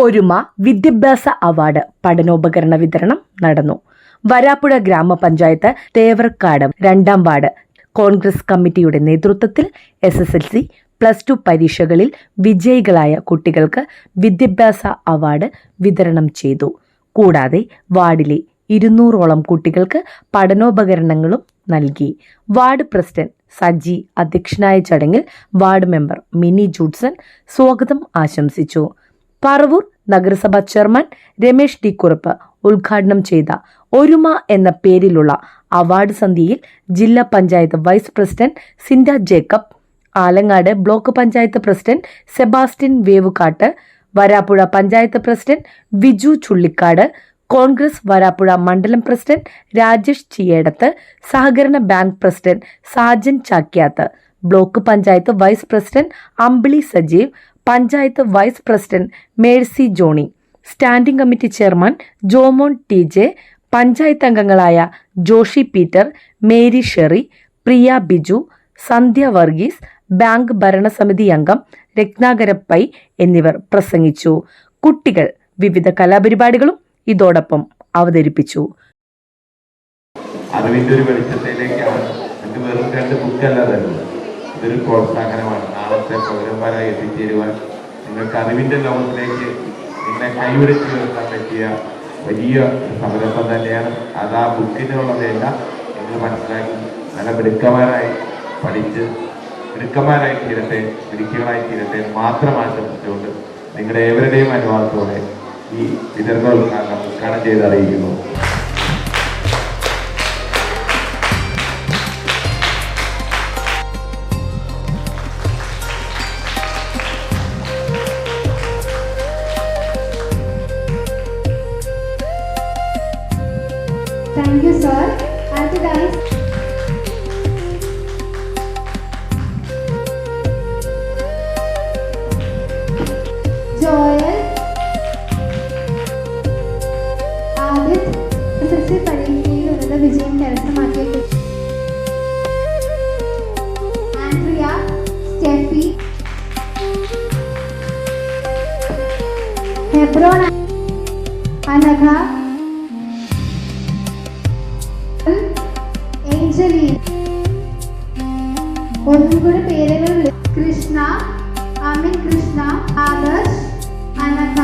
ഒരുമ വിദ്യാഭ്യാസ അവാർഡ് പഠനോപകരണ വിതരണം നടന്നു. വരാപ്പുഴ ഗ്രാമപഞ്ചായത്ത് തേവർക്കാട് 2ാം വാർഡ് കോൺഗ്രസ് കമ്മിറ്റിയുടെ നേതൃത്വത്തിൽ SSLC, +2 പരീക്ഷകളിൽ വിജയികളായ കുട്ടികൾക്ക് വിദ്യാഭ്യാസ അവാർഡ് വിതരണം ചെയ്തു. കൂടാതെ വാർഡിലെ 200ഓളം കുട്ടികൾക്ക് പഠനോപകരണങ്ങളും നൽകി. വാർഡ് പ്രസിഡന്റ് സജി അധ്യക്ഷനായ ചടങ്ങിൽ വാർഡ് മെമ്പർ മിനി ജൂഡ്സൺ സ്വാഗതം ആശംസിച്ചു. പറവൂർ നഗരസഭാ ചെയർമാൻ രമേശ് ടി കുറുപ്പ് ഉദ്ഘാടനം ചെയ്ത ഒരുമ എന്ന പേരിലുള്ള അവാർഡ് സന്ധ്യയിൽ ജില്ലാ panchayat vice president Sinda Jacob, Alangad block panchayat president Sebastian Vevukattu, Varappuzha panchayat president Viju Chullikkad, Congress Varappuzha മണ്ഡലം പ്രസിഡന്റ് രാജേഷ് ചിയേടത്ത്, സഹകരണ bank president Sajan Chakyath, block panchayat vice president Ambili Sajeev, panchayat vice president Mercy Johnny, standing committee chairman Jomon TJ, panchayat അംഗങ്ങളായ Joshy Peter, Mary Sherry, Priya Biju, Sandhya Varghese, bank ഭരണസമിതി അംഗം രത്നാകര പൈ എന്നിവർ പ്രസംഗിച്ചു. കുട്ടികൾ വിവിധ കലാപരിപാടികളും ഇതോടൊപ്പം അവതരിപ്പിച്ചു. അറിവിന്റെ ഒരു വെളിച്ചത്തിലേക്കാണ് എനിക്ക് വെറും 2 ബുക്കല്ല തരുന്നത്. ഇതൊരു പ്രോത്സാഹനമാണ്. നാളത്തെ പൗരന്മാരായി എത്തിച്ചേരുവാൻ നിങ്ങൾക്ക് അറിവിന്റെ ലോകത്തിലേക്ക് നിങ്ങളെ കൈവരിച്ചു നിർത്താൻ പറ്റിയ വലിയ സംരംഭം തന്നെയാണ്. അത് ആ ബുക്കിനുള്ളതല്ല. നിങ്ങൾ മനസ്സിലാക്കി നല്ല മിടുക്കന്മാരായി പഠിച്ച് മിടുക്കന്മാരായി തീരട്ടെ, മിടുക്കികളായി തീരട്ടെ മാത്രം ആശംസിച്ചുകൊണ്ട് നിങ്ങളുടെ ഏവരുടെയും അനുവാദത്തോടെ ഈ വിതരണോദ്ഘാടനം ഉദ്ഘാടനം ചെയ്ത് അറിയിക്കുന്നു. Thank you, sir. And guys, Joel, Adit, SSLC പരീക്ഷയിൽ ഉന്നത വിജയം കരസ്ഥമാക്കിയ ആൻഡ്രിയ, സ്റ്റെഫി, ഹെബ്രോൺ, അനഘ, ഏഞ്ചലീൻ, ഒന്നും കൂടെ പേരുകൾ കൃഷ്ണ, അമിൻ കൃഷ്ണ, ആദർശ്, അനഘ,